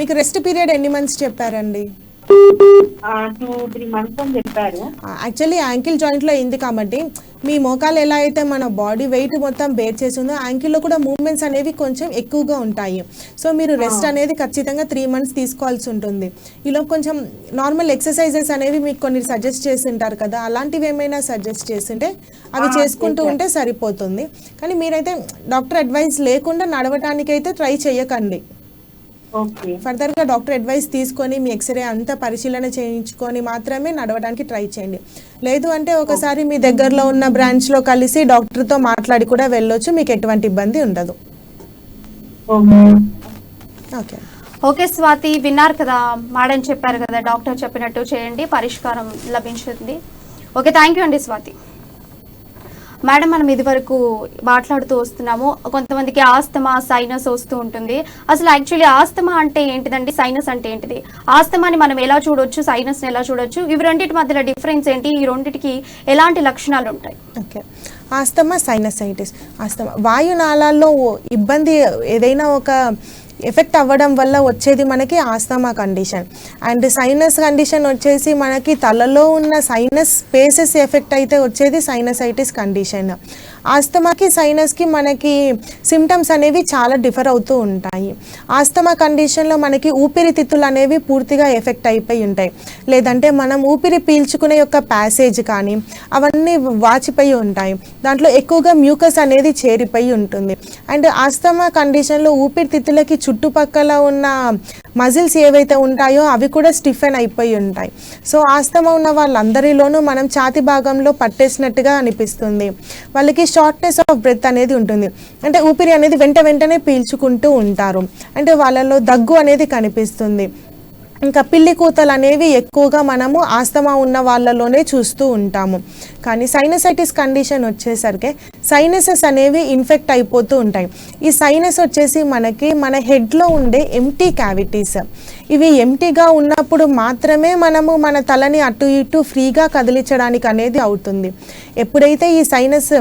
మీకు రెస్ట్ పీరియడ్ ఎన్ని మంత్స్ చెప్పారండి? 2-3 months అని చెప్పారు. యాక్చువల్లీ యాంకిల్ జాయింట్లో అయింది కాబట్టి మీ మోకాలు ఎలా అయితే మన బాడీ వెయిట్ మొత్తం బేర్ చేసిందో యాంకిల్లో కూడా మూవ్మెంట్స్ అనేవి కొంచెం ఎక్కువగా ఉంటాయి. సో మీరు రెస్ట్ అనేది ఖచ్చితంగా 3 months తీసుకోవాల్సి ఉంటుంది. ఇలా కొంచెం నార్మల్ ఎక్సర్సైజెస్ అనేవి మీకు కొన్ని సజెస్ట్ చేసి ఉంటారు కదా, అలాంటివి ఏమైనా సజెస్ట్ చేస్తుంటే అవి చేసుకుంటూ ఉంటే సరిపోతుంది. కానీ మీరైతే డాక్టర్ అడ్వైస్ లేకుండా నడవటానికైతే ట్రై చేయకండి. ఫర్దర్గా డాక్టర్ అడ్వైస్ తీసుకొని మీ ఎక్స్రే అంతా పరిశీలన చేయించుకొని మాత్రమే నడవడానికి ట్రై చేయండి. లేదు అంటే ఒకసారి మీ దగ్గరలో ఉన్న బ్రాంచ్లో కలిసి డాక్టర్తో మాట్లాడి కూడా వెళ్ళొచ్చు, మీకు ఎటువంటి ఇబ్బంది ఉండదు. ఓకే ఓకే స్వాతి, విన్నారు కదా మేడం చెప్పారు కదా, డాక్టర్ చెప్పినట్టు చేయండి, పరిష్కారం లభించింది. ఓకే, థ్యాంక్ యూ అండి స్వాతి. మేడం, మనం ఇది వరకు మాట్లాడుతూ వస్తున్నాము, కొంతమందికి ఆస్తమా, సైనస్ వస్తూ ఉంటుంది. అసలు యాక్చువల్లీ ఆస్తమా అంటే ఏంటిదండి, సైనస్ అంటే ఏంటిది? ఆస్తమాని మనం ఎలా చూడొచ్చు, సైనస్ని ఎలా చూడొచ్చు? ఇవి రెండింటి మధ్యలో డిఫరెన్స్ ఏంటి? ఈ రెండింటికి ఎలాంటి లక్షణాలు ఉంటాయి? Okay, asthma, sinusitis. ఆస్తమా వాయునాళాల్లో ఇబ్బంది ఏదైనా ఒక ఎఫెక్ట్ అవ్వడం వల్ల వచ్చేది మనకి asthma condition. And sinus condition వచ్చేసి మనకి తలలో ఉన్న సైనస్ స్పేసెస్ ఎఫెక్ట్ అయితే వచ్చేది సైనసైటిస్ కండిషన్. ఆస్తమాకి సైనస్కి మనకి సిమ్టమ్స్ అనేవి చాలా డిఫర్ అవుతూ ఉంటాయి. ఆస్తమా కండిషన్లో మనకి ఊపిరితిత్తులు అనేవి పూర్తిగా ఎఫెక్ట్ అయిపోయి ఉంటాయి, లేదంటే మనం ఊపిరి పీల్చుకునే యొక్క ప్యాసేజ్ కానీ అవన్నీ వాచిపోయి ఉంటాయి, దాంట్లో ఎక్కువగా మ్యూకస్ అనేది చేరిపోయి ఉంటుంది. అండ్ ఆస్తమా కండిషన్లో ఊపిరితిత్తులకి చుట్టుపక్కల ఉన్న మజిల్స్ ఏవైతే ఉంటాయో అవి కూడా స్టిఫెన్ అయిపోయి ఉంటాయి. సో ఆస్తమా ఉన్న వాళ్ళందరిలోనూ మనం ఛాతి భాగంలో పట్టేసినట్టుగా అనిపిస్తుంది. వాళ్ళకి షార్ట్నెస్ ఆఫ్ బ్రెత్ అనేది ఉంటుంది, అంటే ఊపిరి అనేది వెంటనే పీల్చుకుంటూ ఉంటారు, అంటే వాళ్ళలో దగ్గు అనేది కనిపిస్తుంది. ఇంకా పిల్లి కూతలు అనేవి ఎక్కువగా మనము ఆస్తమా ఉన్న వాళ్ళలోనే చూస్తూ ఉంటాము. కానీ సైనసైటిస్ కండిషన్ వచ్చేసరికి సైనసెస్ అనేవి ఇన్ఫెక్ట్ అయిపోతూ ఉంటాయి. ఈ సైనస్ వచ్చేసి మనకి మన హెడ్లో ఉండే ఎంటీ క్యావిటీస్, ఇవి ఎంటీగా ఉన్నప్పుడు మాత్రమే మనము మన తలని అటు ఇటు ఫ్రీగా కదిలించడానికి అనేది అవుతుంది. ఎప్పుడైతే ఈ సైనస్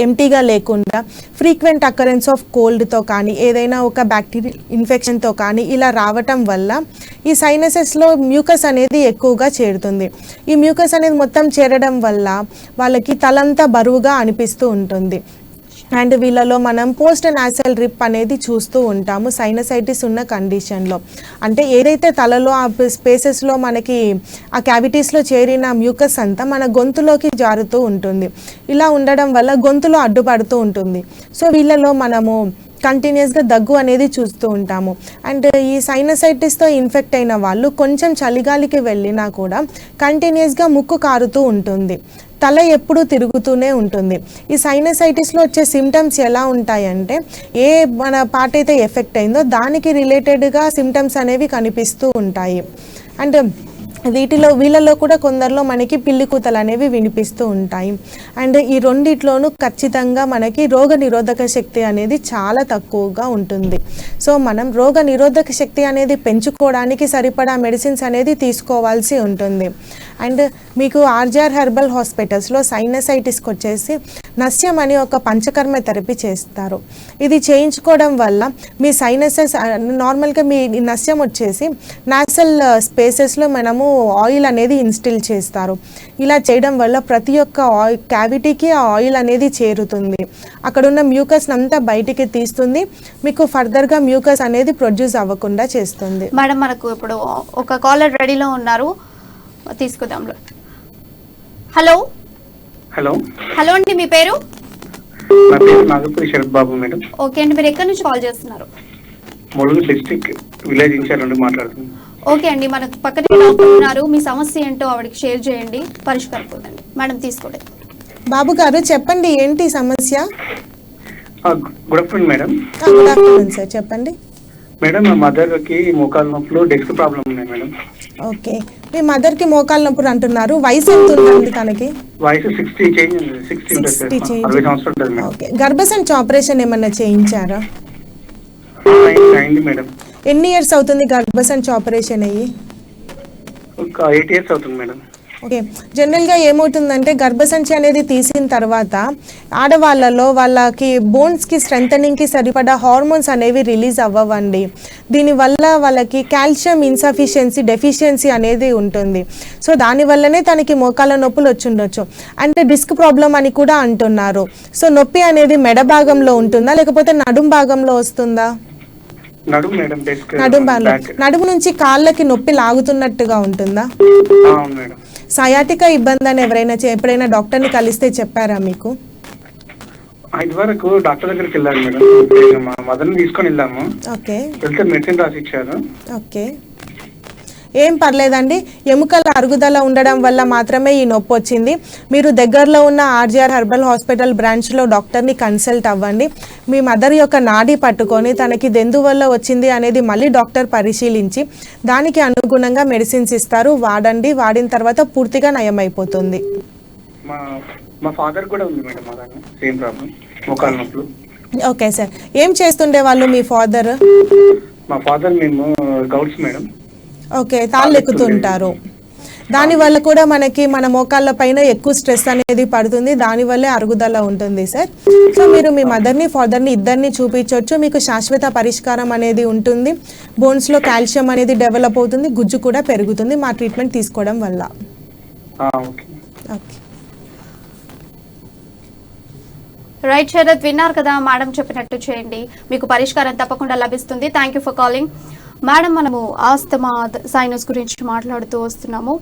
ఎంటీగా లేకుండా ఫ్రీక్వెంట్ అకరెన్స్ ఆఫ్ కోల్డ్తో కానీ ఏదైనా ఒక బ్యాక్టీరియల్ ఇన్ఫెక్షన్తో కానీ ఇలా రావటం వల్ల ఈ సైనసెస్లో మ్యూకస్ అనేది ఎక్కువగా చేరుతుంది. ఈ మ్యూకస్ అనేది మొత్తం చేరడం వల్ల వాళ్ళకి తలంతా బరువుగా అనిపిస్తూ ఉంటుంది. అండ్ వీళ్ళలో మనం పోస్ట్ నాసల్ రిప్ అనేది చూస్తూ ఉంటాము సైనసైటిస్ ఉన్న కండిషన్లో. అంటే ఏదైతే తలలో ఆ స్పేసెస్లో మనకి ఆ క్యావిటీస్లో చేరిన మ్యూకస్ అంతా మన గొంతులోకి జారుతూ ఉంటుంది. ఇలా ఉండడం వల్ల గొంతులో అడ్డుపడుతూ ఉంటుంది. సో వీళ్ళలో మనము కంటిన్యూస్గా దగ్గు అనేది చూస్తూ ఉంటాము. అండ్ ఈ సైనసైటిస్తో ఇన్ఫెక్ట్ అయిన వాళ్ళు కొంచెం చలిగాలికి వెళ్ళినా కూడా కంటిన్యూస్గా ముక్కు కారుతూ ఉంటుంది, తల ఎప్పుడూ తిరుగుతూనే ఉంటుంది. ఈ సైనసైటిస్లో వచ్చే సిమ్టమ్స్ ఎలా ఉంటాయంటే ఏ మన పార్ట్ అయితే ఎఫెక్ట్ అయిందో దానికి రిలేటెడ్గా సిమ్టమ్స్ అనేవి కనిపిస్తూ ఉంటాయి. అండ్ వీళ్ళలో కూడా కొందరిలో మనకి పిల్లి కూతలు అనేవి వినిపిస్తూ ఉంటాయి. అండ్ ఈ రెండిట్లోనూ ఖచ్చితంగా మనకి రోగ నిరోధక శక్తి అనేది చాలా తక్కువగా ఉంటుంది. సో మనం రోగ నిరోధక శక్తి అనేది పెంచుకోవడానికి సరిపడా మెడిసిన్స్ అనేది తీసుకోవాల్సి ఉంటుంది. అండ్ మీకు ఆర్జీఆర్ హెర్బల్ హాస్పిటల్స్లో సైనసైటిస్కి వచ్చేసి నస్యం అని ఒక పంచకర్మ థెరపీ చేస్తారు. ఇది చేయించుకోవడం వల్ల మీ సైనసెస్ నార్మల్గా మీ నస్యం వచ్చేసి నాసల్ స్పేసెస్లో మనము ఆయిల్ అనేది ఇన్స్టిల్ చేస్తారు. ఇలా చేయడం వల్ల ప్రతి ఒక్క క్యావిటీకి ఆ ఆయిల్ అనేది చేరుతుంది. అక్కడ ఉన్న మ్యూకస్ అంతా బయటికి తీస్తుంది. మీకు ఫర్దర్గా మ్యూకస్ అనేది ప్రొడ్యూస్ అవ్వకుండా చేస్తుంది. మేడం మనకు ఇప్పుడు ఒక కాలర్ రెడీలో ఉన్నారు, తీసుకుందాం. హలో హలో హలో అండి, మీ పేరు? నా పేరు నాగపూరి శరత్ బాబు మేడం. ఓకే అండి, మీరు ఎక్కడి నుంచి కాల్ చేస్తున్నారు? ములుగు డిస్ట్రిక్ట్ విలేజ్ ఇన్ఛార్జ్ నుండి మాట్లాడుతున్నాను. ఓకే అండి, మనకు పక్కనే డాక్టర్ ఉన్నారు, మీ సమస్య ఏంటో ఆవిడకి షేర్ చేయండి, పరిష్కారపోదండి. మేడం తీసుకోండి. బాబు గారు చెప్పండి, ఏంటి సమస్య? Good afternoon madam. Good afternoon sir, చెప్పండి. మేడం మా మదర్కి మోకాల నొప్పులు, డెస్క్ ప్రాబ్లం ఉన్నాయి మేడం. ఓకే, మీ మదర్కి మోకాళ్ళ నొప్పులు అంటున్నారు. వయసు ఎంత ఉందండి తనకి? వయసు 60 చేంజ్ ఉంది. 60 60 సంవత్సరాలు ఉంటుంది మేడం. ఓకే, గర్భసంచి ఆపరేషన్ ఏమన్నా చేయించారా? అయింది మేడం. ఎన్ని ఇయర్స్ అవుతుంది గర్భసంచి ఆపరేషన్ అయ్యి? ఒక 8 years అవుతుంది మేడం. ఓకే, జనరల్గా ఏమవుతుందంటే గర్భసంచి అనేది తీసిన తర్వాత ఆడవాళ్ళలో వాళ్ళకి బోన్స్కి స్ట్రెంథనింగ్కి సరిపడా హార్మోన్స్ అనేవి రిలీజ్ అవ్వవండి. దీనివల్ల వాళ్ళకి కాల్షియం ఇన్సఫిషియన్సీ డెఫిషియన్సీ అనేది ఉంటుంది. సో దానివల్లనే తనకి మోకాళ్ళ నొప్పులు వచ్చుండొచ్చు. అంటే డిస్క్ ప్రాబ్లం అని కూడా అంటున్నారు. సో నొప్పి అనేది మెడ భాగంలో ఉంటుందా లేకపోతే నడుం భాగంలో వస్తుందా? నడుము మేడం. డెస్క్ నడుం భాగంలో. నడుము నుంచి కాళ్ళకి నొప్పి లాగుతున్నట్టుగా ఉంటుందా? అవును మేడం. సయాటికా ఇబ్బంది అని ఎప్పుడైనా డాక్టర్ని కలిస్తే చెప్పారా మీకు? ఇది వరకు డాక్టర్ దగ్గరికి వెళ్ళాను మేడం. మా మదర్ని తీసుకొని వెళ్ళాము. ఓకే, వెళ్తే మెడిసిన్ రాసి ఇచ్చారు. ఓకే, ఏం పర్లేదండి. ఎముకల అరుగుదల ఉండడం వల్ల మాత్రమే ఈ నొప్పి వచ్చింది. మీరు దగ్గరలో ఉన్న ఆర్జీఆర్ హెర్బల్ హాస్పిటల్ బ్రాంచ్లో డాక్టర్ని కన్సల్ట్ అవ్వండి. మీ మదర్ యొక్క నాడి పట్టుకొని తనకి దెందువల్ల వచ్చింది అనేది మళ్ళీ డాక్టర్ పరిశీలించి దానికి అనుగుణంగా మెడిసిన్స్ ఇస్తారు. వాడండి, వాడిన తర్వాత పూర్తిగా నయమైపోతుంది. మా ఫాదర్ కూడా ఉంది మేడం, అలానే సేమ్ ప్రాబ్లం, మోకాళ్ళ నొప్పులు. ఓకే సార్, ఏం చేస్తుండే వాళ్ళు మీ ఫాదర్? మా ఫాదర్ మేము గౌడ్స్ మేడం. ఓకే, తాళ్ళు ఎక్కుతుంటారు. దానివల్ల కూడా మనకి మన మోకాళ్ళ పైన ఎక్కువ స్ట్రెస్ అనేది పడుతుంది. దానివల్లే అరుగుదల ఉంటుంది సార్. సో మీరు మీ మదర్ని ఫాదర్ని ఇద్దరిని చూపించవచ్చు. మీకు శాశ్వత పరిష్కారం అనేది ఉంటుంది. బోన్స్లో కాల్షియం అనేది డెవలప్ అవుతుంది, గుజ్జు కూడా పెరుగుతుంది మా ట్రీట్మెంట్ తీసుకోవడం వల్ల. ఓకే. రైట్ శరత్, విన్నారు కదా, మేడం చెప్పినట్టు చేయండి, మీకు పరిష్కారం తప్పకుండా లభిస్తుంది. Thank you for calling. Madam, మనము ఆస్తమా సైనస్ గురించి మాట్లాడుతూ వస్తున్నాము.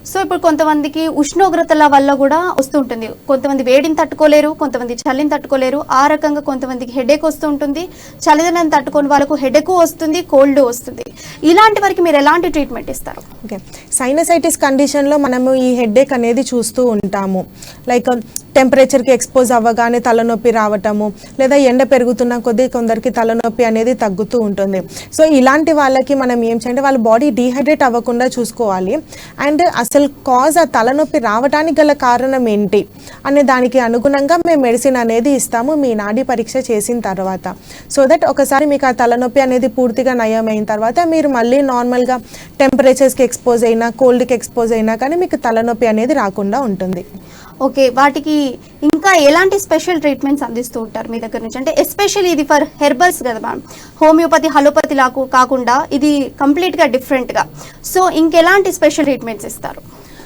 సో ఇప్పుడు కొంతమందికి ఉష్ణోగ్రతల వల్ల కూడా వస్తుంటుంది. కొంతమంది వేడిని తట్టుకోలేరు, కొంతమంది చలిని తట్టుకోలేరు. ఆ రకంగా కొంతమందికి హెడేక్ వస్తూ ఉంటుంది. చలిదనాన్ని తట్టుకొని వాళ్ళకు హెడేక్ వస్తుంది, కోల్డ్ వస్తుంది. ఇలాంటి వారికి మీరు ఎలాంటి ట్రీట్మెంట్ ఇస్తారు? ఓకే, సైనసైటిస్ కండిషన్లో మనము ఈ హెడేక్ అనేది చూస్తూ ఉంటాము. లైక్ టెంపరేచర్కి ఎక్స్పోజ్ అవ్వగానే తలనొప్పి రావటము, లేదా ఎండ పెరుగుతున్న కొద్దీ కొందరికి తలనొప్పి అనేది తగ్గుతూ ఉంటుంది. సో ఇలాంటి వాళ్ళకి మనం ఏం చేయాలంటే వాళ్ళ బాడీ డీహైడ్రేట్ అవ్వకుండా చూసుకోవాలి. అండ్ అసలు కాజ్ ఆ తలనొప్పి రావడానికి గల కారణం ఏంటి అనే దానికి అనుగుణంగా మేము మెడిసిన్ అనేది ఇస్తాము మీ నాడీ పరీక్ష చేసిన తర్వాత. సో దట్ ఒకసారి మీకు ఆ తలనొప్పి అనేది పూర్తిగా నయమైన తర్వాత మీరు మళ్ళీ నార్మల్గా టెంపరేచర్స్కి ఎక్స్పోజ్ అయినా, కోల్డ్కి ఎక్స్పోజ్ అయినా కానీ మీకు తలనొప్పి అనేది రాకుండా ఉంటుంది. ఓకే, వాటికి ఇంకా ఎలాంటి స్పెషల్ ట్రీట్మెంట్స్ అందిస్తూ ఉంటారు మీ దగ్గర నుంచి? అంటే ఎస్పెషల్లీ ఇది ఫర్ హెర్బల్స్ కదా మ్యామ్, హోమియోపతి అలోపతి లాకు కాకుండా ఇది కంప్లీట్గా డిఫరెంట్గా. సో ఇంకెలాంటి స్పెషల్ ట్రీట్మెంట్స్ ఇస్తారు?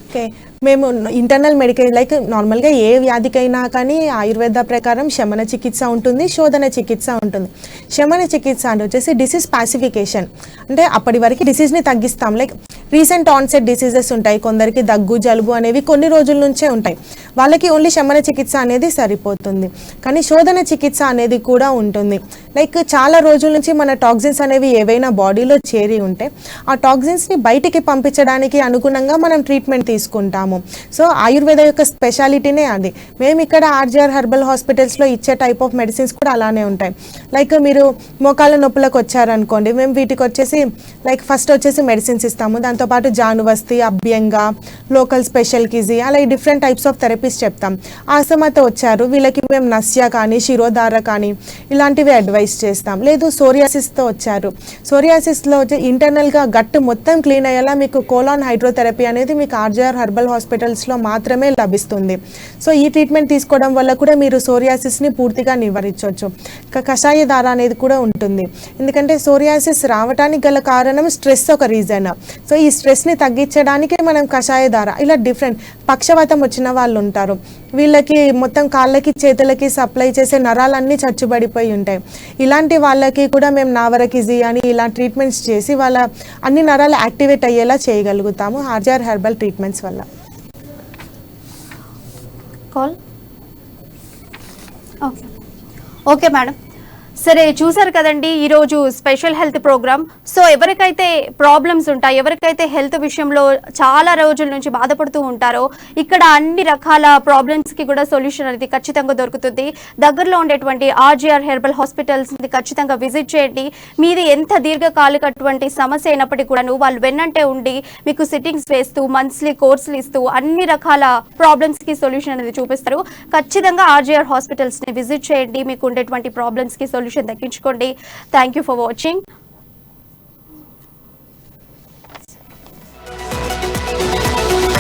ఓకే, మేము ఇంటర్నల్ మెడికల్ లైక్ నార్మల్గా ఏ వ్యాధికైనా కానీ ఆయుర్వేద ప్రకారం శమన చికిత్స ఉంటుంది, శోధన చికిత్స ఉంటుంది. శమన చికిత్స అంటే వచ్చేసి డిసీజ్ పాసిఫికేషన్, అంటే అప్పటి వరకు డిసీజ్ని తగ్గిస్తాం. లైక్ రీసెంట్ ఆన్సెట్ డిసీజెస్ ఉంటాయి, కొందరికి దగ్గు జలుబు అనేవి కొన్ని రోజుల నుంచే ఉంటాయి, వాళ్ళకి ఓన్లీ శమన చికిత్స అనేది సరిపోతుంది. కానీ శోధన చికిత్స అనేది కూడా ఉంటుంది. లైక్ చాలా రోజుల నుంచి మన టాక్సిన్స్ అనేవి ఏవైనా బాడీలో చేరి ఉంటే ఆ టాక్సిన్స్ని బయటికి పంపించడానికి అనుగుణంగా మనం ట్రీట్మెంట్ తీసుకుంటాము. సో ఆయుర్వేద యొక్క స్పెషాలిటీనే అది. మేము ఇక్కడ ఆర్జీఆర్ హెర్బల్ హాస్పిటల్స్లో ఇచ్చే టైప్ ఆఫ్ మెడిసిన్స్ కూడా అలానే ఉంటాయి. లైక్ మీరు మోకాళ్ళ నొప్పులకు వచ్చారనుకోండి, మేము వీటికి వచ్చేసి లైక్ ఫస్ట్ వచ్చేసి మెడిసిన్స్ ఇస్తాము, దాంతో దాంతోపాటు జానువస్తి, అభ్యంగా, లోకల్ స్పెషల్ కిజీ, అలా డిఫరెంట్ టైప్స్ ఆఫ్ థెరపీస్ చెప్తాం. ఆస్తమాతో వచ్చారు, వీళ్ళకి మేము నస్య కానీ శిరోధార కానీ ఇలాంటివి అడ్వైస్ చేస్తాం. లేదు సోరియాసిస్తో వచ్చారు, సోరియాసిస్లో వచ్చి ఇంటర్నల్గా గట్టు మొత్తం క్లీన్ అయ్యేలా మీకు కోలాన్ హైడ్రోథెరపీ అనేది మీకు ఆర్జీఆర్ హెర్బల్ హాస్పిటల్స్లో మాత్రమే లభిస్తుంది. సో ఈ ట్రీట్మెంట్ తీసుకోవడం వల్ల కూడా మీరు సోరియాసిస్ని పూర్తిగా నివారించవచ్చు. కషాయ దార అనేది కూడా ఉంటుంది, ఎందుకంటే సోరియాసిస్ రావడానికి గల కారణం స్ట్రెస్ ఒక రీజన్. సో ఈ స్ట్రెస్ని తగ్గించడానికి మనం కషాయ దార ఇలా డిఫరెంట్, పక్షవాతం వచ్చిన వాళ్ళు ఉంటారు, వీళ్ళకి మొత్తం కాళ్ళకి చేతులకి సప్లై చేసే నరాలన్నీ చచ్చుబడిపోయి ఉంటాయి. ఇలాంటి వాళ్ళకి కూడా మేము నావరకిజీ అని ఇలా ట్రీట్మెంట్స్ చేసి వాళ్ళ అన్ని నరాలు యాక్టివేట్ అయ్యేలా చేయగలుగుతాము ఆర్జీఆర్ హెర్బల్ ట్రీట్మెంట్స్ వల్ల. Call okay madam. సరే, చూసారు కదండి ఈరోజు స్పెషల్ హెల్త్ ప్రోగ్రామ్. సో ఎవరికైతే ప్రాబ్లమ్స్ ఉంటాయి, ఎవరికైతే హెల్త్ విషయంలో చాలా రోజుల నుంచి బాధపడుతూ ఉంటారో ఇక్కడ అన్ని రకాల ప్రాబ్లమ్స్కి కూడా సొల్యూషన్ అనేది ఖచ్చితంగా దొరుకుతుంది. దగ్గరలో ఉండేటువంటి ఆర్జీఆర్ హెర్బల్ హాస్పిటల్స్ని ఖచ్చితంగా విజిట్ చేయండి. మీది ఎంత దీర్ఘకాలికటువంటి సమస్య అయినప్పటికీ కూడా వాళ్ళు వెన్నంటే ఉండి మీకు సిట్టింగ్స్ వేస్తూ మంత్లీ కోర్సులు ఇస్తూ అన్ని రకాల ప్రాబ్లమ్స్కి సొల్యూషన్ అనేది చూపిస్తారు. ఖచ్చితంగా ఆర్జీఆర్ హాస్పిటల్స్ని విజిట్ చేయండి, మీకు ఉండేటువంటి ప్రాబ్లమ్స్కి సొల్యూషన్ దక్కించుకోండి. Thank you for watching.